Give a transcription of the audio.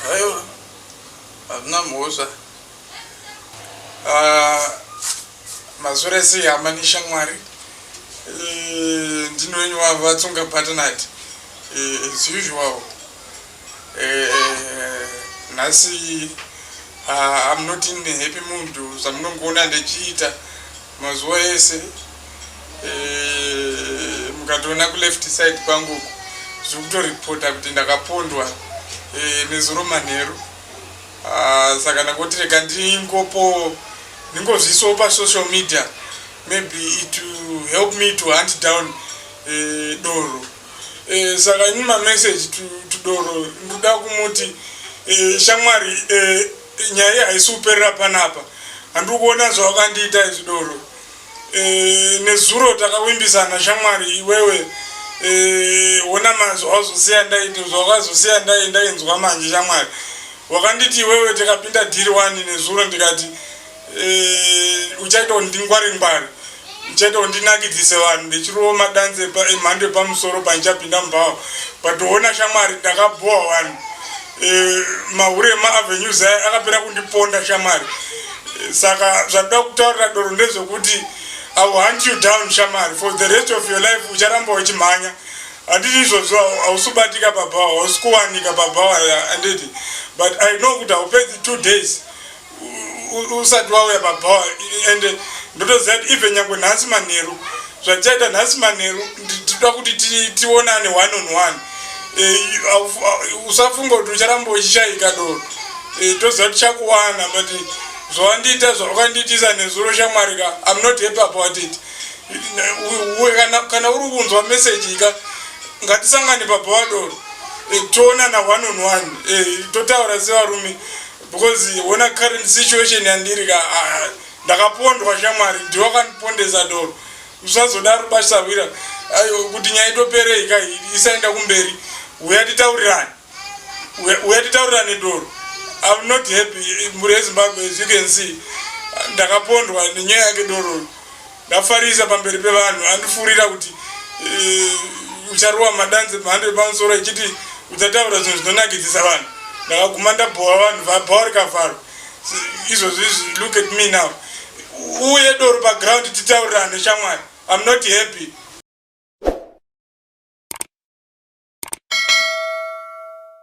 Ayo, hamna mhosva. Mazore si hama Neshamwari. Ndinoenyiwa vatsunga patanati. As usual. Nasi I'm not in a happy mood. Samunongoona ndechiita mazuva ese. Mukatoona ku left side pangu zvikutoripota kuti ndakapondwa nezuro manheru. Saka ndakotireka ndingozvisawo pasocial media. Maybe it will help me to hunt down Doro. Saka ini message to Doro ndoda kumuti Shamwari nyaya haisuperera panapa. Handikuona zvawakandiita izvi Doro. Nezuro takawimbisana Shamwari iwewe ona mazvawazosiya ndaita zvawakazosiya ndainzwa manje Shamwari. Wakanditi iwewe tikapinda dhiri 1 nezuro ndikati uchaita ndingwari uchaita ndinakidzise vanhu ndichirowa madanze emhando yepamusoro pandichapinda mubhawa. Patoona Shamwari ndakabhowa vanhu. Mahure emavenues aya akapera kundiponda Shamwari. Saka zvadoda kutaurira Doro ndezvekuti I will hunt you down Shamwari for the rest of your life. Ucharamba uchimhanya. Handiti izvozvo hausubatika pabhawa, hausikuwanika pabhawa handiti. But I know kuti haupedzi 2 days usati wauya pabhawa. And ndotoziva kuti even nyangwe nhasi manheru zvatichaita nhasi manheru tinoda kuti tionane 1-on-1. Usafunga kuti ucharamba uchishayika Doro. Toziva kuti chakuwana but zvawandiita zvawakanditisa nezuro Shamwari ka I'm not happy about it. Kana uri kunzwa message ka ngatisangane pabhawa Doro. Toonana 1-on-1. Totaura sevarume because wona current situation yandiri ka ndakapondwa Shamwari ndiwakandipondesa Doro. Usazodaro basavira ayo kuti nyaya itoperei ka isaenda kumberi. Uyatitaurirane Doro. I'm not happy muri eZimbabwe as you can see. Ndakapondwa nenyaya yake Doro. Ndafarisa pamberi pevanhu andifurira kuti ucharowa madanze mhando yepamusoro ichiti uchataura zvinhu zvinonakidzisa vanhu. Ndakaguma ndabhowa vanhu vabhawa rikavharwa. Izvozvo look at me now. Uye Doro paground titaurirane Shamwari. I'm not happy.